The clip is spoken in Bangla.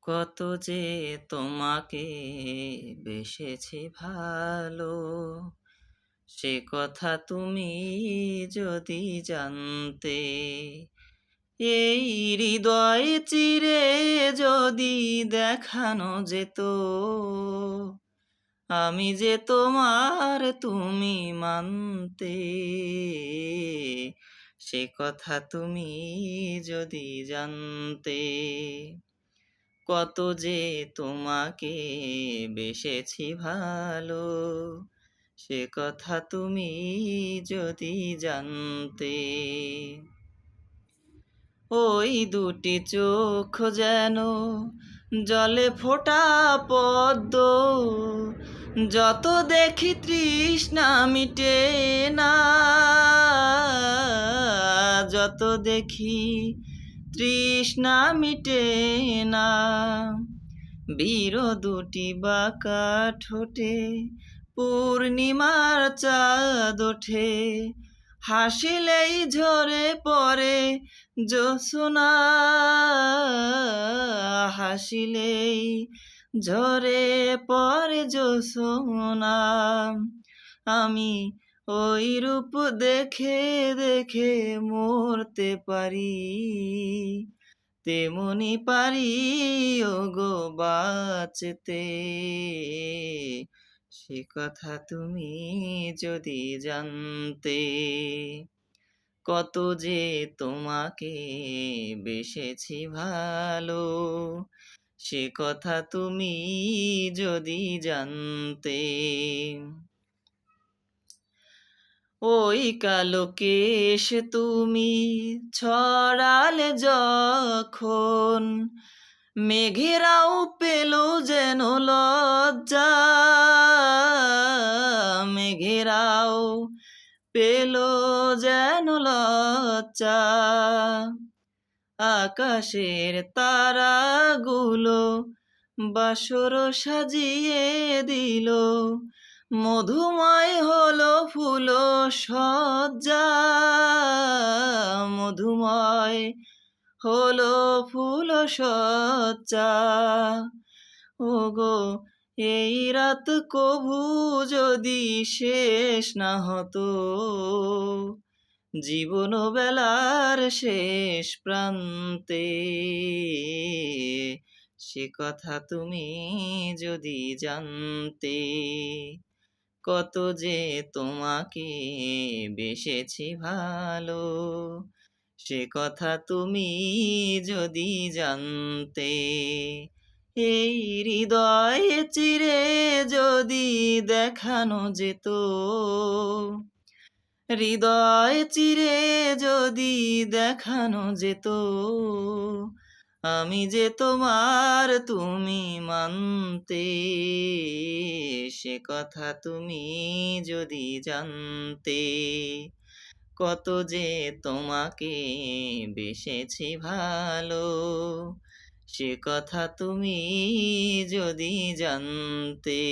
কত যে তোমাকে বেসেছি ভালো, সে কথা তুমি যদি জানতে। এই হৃদয় চিরে যদি দেখানো যেত, আমি যে তোমার তুমি মানতে। সে কথা তুমি যদি জানতে। কত যে তোমাকে বেসেছি ভালো, সে কথা তুমি যদি জানতে। ওই দুটি চোখ যেন জলে ফোটা পদ্ম, যত দেখি তৃষ্ণা মিটে না, যত দেখি তৃষ্ণা মিটে না। বীর দুটি বাঁকা ঠোঁটে পূর্ণিমার চাঁদ ওঠে, হাসিলেই ঝরে পড়ে জ্যোৎস্না, হাসিলেই ঝরে পড়ে জ্যোৎস্না। আমি ওই রূপ দেখে দেখে মরতে পারি, তেমনি পারি ওগো বাঁচতে। সে কথা তুমি যদি জানতে। কত যে তোমাকে বেসেছি ভালো, সে কথা তুমি যদি জানতে। ওই কালো কেশ তুমি ছড়ালে যখন, মেঘেরাও পেল যেন লজ্জা, মেঘেরাও পেল যেন লজ্জা। আকাশের তারাগুলো বাসর সাজিয়ে দিল, মধুময় হলো ফুল সজ্জা, মধুময় হলো ফুল সজ্জা। ওগো এই রাত কভু যদি শেষ না হতো, জীবন বেলার শেষ প্রান্তে। সে কথা তুমি যদি জানতে। কত যে তোমাকে বেসেছি ভালো, সে কথা তুমি যদি জানতে। এই হৃদয় চিরে যদি দেখানো যেত, হৃদয় চিরে যদি দেখানো যেত, আমি যে তোমার তুমি মানতে। সে কথা তুমি যদি জানতে। কত যে তোমাকে বেসেছি ভালো, সে কথা তুমি যদি জানতে।